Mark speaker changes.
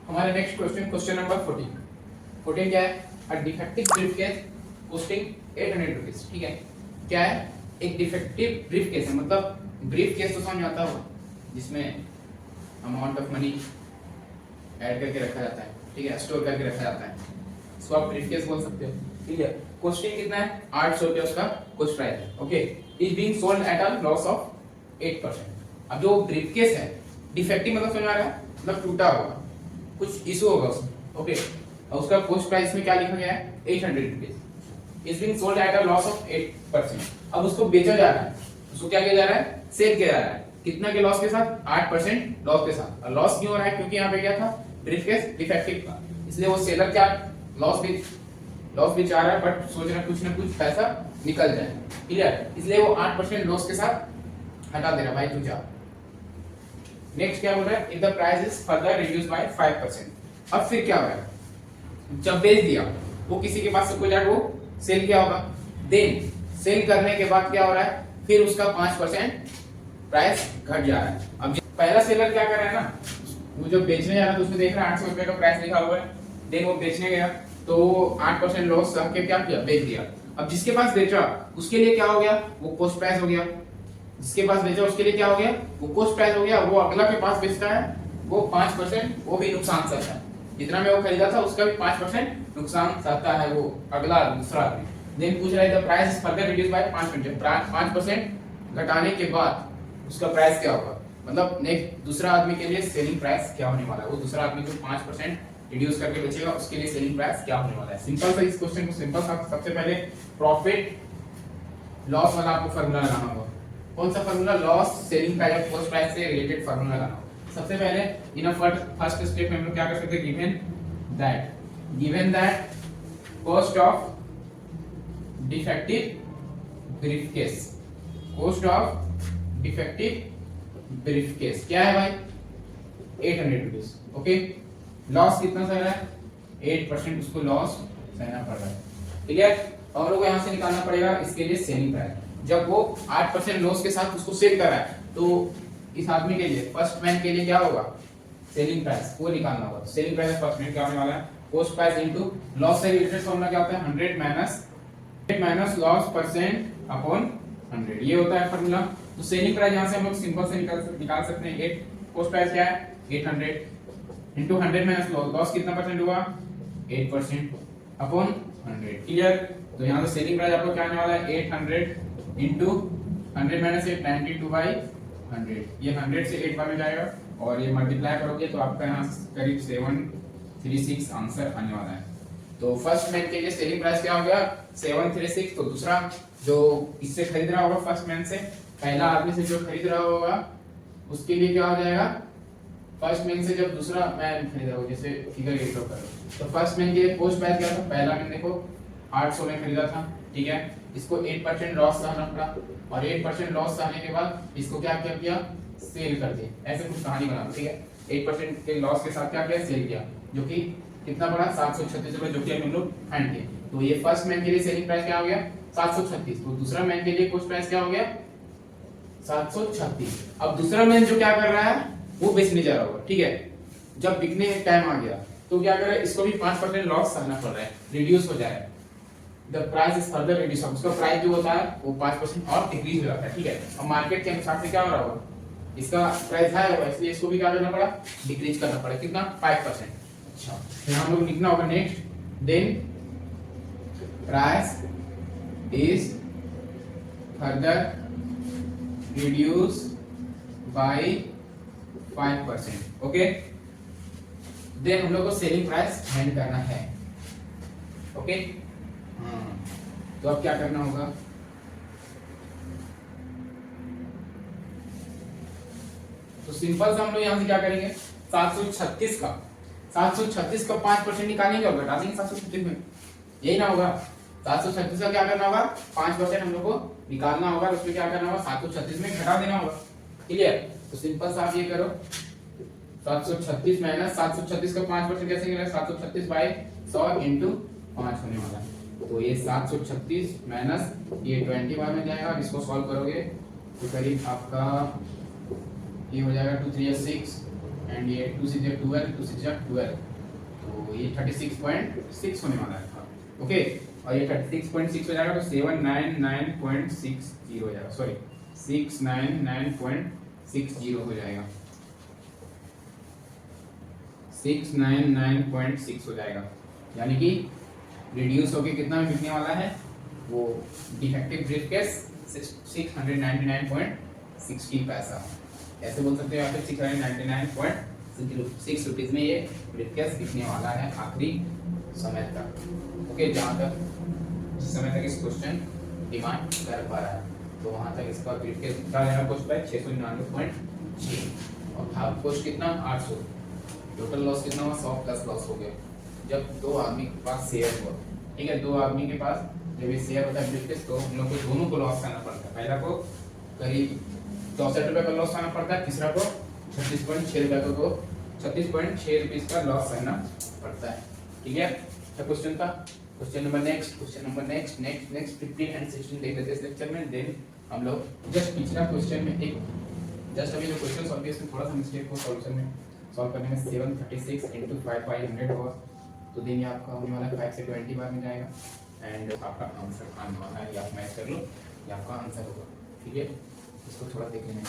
Speaker 1: हमारा next question number 14 क्या है? A defective briefcase costing 800 rupees. ठीक है, क्या है? एक डिफेक्टिव ब्रीफकेस है, मतलब ब्रीफकेस तो समझ आता होगा जिसमें अमाउंट ऑफ मनी ऐड करके रखा जाता है, ठीक है, स्टोर करके रखा जाता है, इसको आप ब्रीफकेस बोल सकते हो। ठीक है, कॉस्टिंग कितना है? 800 रुपया उसका कॉस्ट प्राइस है। Okay, is being sold at a loss of 8%। अब जो ब्रीफकेस है डिफेक्टिव मतलब समझ आ रहा है, मतलब टूटा होगा, कुछ इशू होगा उसमें। ओके, और उसका कॉस्ट प्राइस में क्या लिखा गया है? 800 rupees. Is being sold at a loss of 8%। अब उसको बेचा जा रहा है, उसको क्या किया जा रहा है? सेल किया जा रहा है। कितना के लॉस के साथ? 8% लॉस के साथ। और लॉस क्यों हो रहा है? क्योंकि यहाँ पे क्या था? ब्रीफकेस डिफेक्टिव था, इसलिए वो सेलर क्या लॉस भी चाह रहा है, बट सोच रहा है कुछ ना कुछ पैसा निकल जाए। क्लियर? इसलिए वो 8% लॉस के साथ हटा दे रहा, भाई तू जा। नेक्स्ट क्या बोल रहा है? If the price is further reduce by 5%। अब फिर क्या हो रहा है? जब बेच दिया वो किसी के पास से कोई वो सेल किया होगा, देन सेल करने के बाद क्या हो रहा है? फिर उसका 5% प्राइस घट जा रहा है। अब पहला सेलर क्या कर रहा है ना, वो जो बेचने जा रहा है तो उसने देख रहा है 800 रुपए का प्राइस लिखा हुआ है, देन वो बेचने गया तो 8% लॉस सह के क्या किया? बेच दिया। अब जिसके पास बेचा उसके लिए क्या हो गया? वो कॉस्ट प्राइस हो गया। जिसके पास बेचा उसके लिए क्या हो गया? वो कॉस्ट प्राइस हो गया। वो अगला के पास बेचता है, वो 5% वो भी नुकसान सहता है। जितना में वो खरीदा था उसका भी 5% नुकसान सहता है वो अगला दूसरा आदमी। देन पूछ रहा है the price is further reduce by 5%। घटाने के बाद उसका प्राइस क्या होगा? मतलब नेक्स्ट दूसरा आदमी के लिए सेलिंग प्राइस क्या होने वाला है? वो दूसरा आदमी जो 5% रिड्यूस करके बेचेगा उसके लिए सेलिंग प्राइस क्या होने वाला है? सिंपल सा इस क्वेश्चन को सिंपल सा सबसे पहले प्रॉफिट लॉस वाला आपको फार्मूला लगाना होगा। कौन सा फार्मूला? लॉस सेलिंग प्राइस और कॉस्ट प्राइस से रिलेटेड फार्मूला लगाना होगा। सबसे पहले इन फर्स्ट स्टेप में हम लोग क्या कर सकते हैं? Given that cost of defective briefcase क्या है भाई? 800 रुपीज। ओके, लॉस कितना सह रहा है? 8% उसको लॉस सहना पड़ रहा है। क्लियर? और लोग यहां से निकालना पड़ेगा इसके लिए सेलिंग प्राइस। जब वो 8% लॉस के साथ उसको सेल कर रहा है तो इस आदमी के लिए, फर्स्ट मैन के लिए क्या होगा? सेलिंग प्राइस वो निकालना होगा। सेलिंग प्राइस फर्स्ट मैन क्या होने वाला है? कॉस्ट प्राइस इनटू लॉस से रिलेटेड फॉर्मूला क्या होता है? 100 माइनस लॉस परसेंट अपॉन 100, ये होता है फॉर्मूला। तो सेलिंग प्राइस यहां से हम लोग सिंपल से निकाल सकते हैं। 8 कॉस्ट प्राइस क्या है? 800 इनटू 100 माइनस लॉस कितना परसेंट हुआ? 8% अपॉन 100। क्लियर? तो यहां से सेलिंग प्राइस आपको क्या आने वाला है? 800 इनटू 100 माइनस 8 92/100। ये 100 से 8 बार में जाएगा और ये मल्टीप्लाई करोगे तो आपका यहां करीब 736 आंसर आने वाला है। तो फर्स्ट मैन के लिए सेलिंग प्राइस क्या हो गया? 736। तो दूसरा जो इससे खरीद रहा होगा फर्स्ट मैन से, पहला आदमी से जो खरीद रहा होगा उसके लिए क्या हो जाएगा? फर्स्ट मैन से जब दूसरा मैन खरीद रहा हो, जैसे फिगर ये ड्रॉ करो, तो फर्स्ट मैन के लिए कॉस्ट प्राइस क्या था? पहला मैन देखो 800 में खरीदा था, ठीक है, इसको 8% लॉस सहना पड़ा और 8% लॉस सहने के बाद इसको क्या किया? सेल कर दिया। ऐसे कुछ कहानी बना, ठीक है। 8% के लॉस के साथ क्या किया? सेल किया, जो कि कितना पड़ा? 736 रुपए, जो कि हम लोग फाइंड किए। तो ये फर्स्ट मैन के लिए सेलिंग प्राइस क्या हो गया? 736। तो दूसरा मैन के लिए कॉस्ट प्राइस क्या हो गया? 736। अब दूसरा मैन जो क्या कर रहा है? वो बेचने जा रहा होगा, ठीक है। जब बिकने टाइम आ गया तो क्या कर रहा है? इसको भी 5% लॉस सहना पड़ रहा है, रिड्यूस हो जाएगा। The price is further reduce, उसका प्राइस जो होता है वो 5% और डिक्रीज हो जाता है, ठीक है। और मार्केट के अनुसार से क्या हो रहा होगा? इसका प्राइस हाई होगा, इसलिए इसको भी क्या करना पड़ा? डिक्रीज करना पड़ा। कितना? 5%। अच्छा, फिर हम लोग लिखना होगा next, then price is further reduce by 5%। Okay, then हम लोग को सेलिंग प्राइस फाइंड करना है। ओके, तो अब क्या करना होगा? तो सिंपल से हम लोग यहां से क्या करेंगे? 736 का 5% निकालेंगे और घटा देंगे 736 में, यही ना होगा? 736 का क्या करना होगा? 5% हम लोग को निकालना होगा, उसमें क्या करना होगा? 736 में घटा देना होगा। क्लियर? तो सिंपल सा आप ये करो, 736 माइनस 736 का 5% कैसे निकलेगा? 736 बाय 100 इंटू 5 होने वाला है। तो ये 736 माइनस ये 20 बार में जाएगा। इसको सॉल्व करोगे तो करीब आपका ये हो जाएगा 2 3 6 एंड ये 2 से 12, 2 से 12, तो ये 36.6 होने वाला है। ओके, और ये 36.6 हो जाएगा तो 799.60 हो जाएगा, सॉरी 699.60 हो जाएगा, 699.6 हो जाएगा, यानी कि रिड्यूस होके कितना में बिकने वाला है वो डिफेक्टिव ब्रीफकेस 699.60 पैसा, ऐसे बोल सकते हो, या फिर 699.6 रुपीज में ये ब्रीफकेस बिकने वाला है आखिरी समय तक। ओके, जहाँ तक जिस समय तक इस क्वेश्चन डिमांड कर पा रहा है, तो वहाँ तक इसका ब्रीफकेस कितना लेना कॉस्ट है 699.6, और था कॉस्ट कितना 800, टोटल लॉस कितना हुआ 100 प्लस लॉस हो गया जब दो आदमी के पास शेयर हुआ। ठीक है, दो आदमी के पास जब ये शेयर होता है ब्रीफकेस, तो हम लोग को दोनों को लॉस करना पड़ता है, पहला को करीब 64 रुपए का लॉस करना पड़ता है, तीसरा को 36.6 रुपए को 36.6 रुपीज का लॉस करना पड़ता है। ठीक है, तो क्वेश्चन था क्वेश्चन नंबर नेक्स्ट 15 एंड 16 देख लेते हैं इस लेक्चर में। देन हम लोग जस्ट पिछला क्वेश्चन में एक जस्ट अभी जो क्वेश्चन सॉल्व किया इसमें थोड़ा सा मिस्टेक हो सॉल्यूशन में सॉल्व करने में 736 into 500 होगा, तो दिन ये आपका होने वाला है 5 से 20 बार में जाएगा, एंड आपका आंसर आने वाला है, या आप मैच कर लो, ये आपका आंसर होगा। ठीक है, इसको थोड़ा देख लेंगे।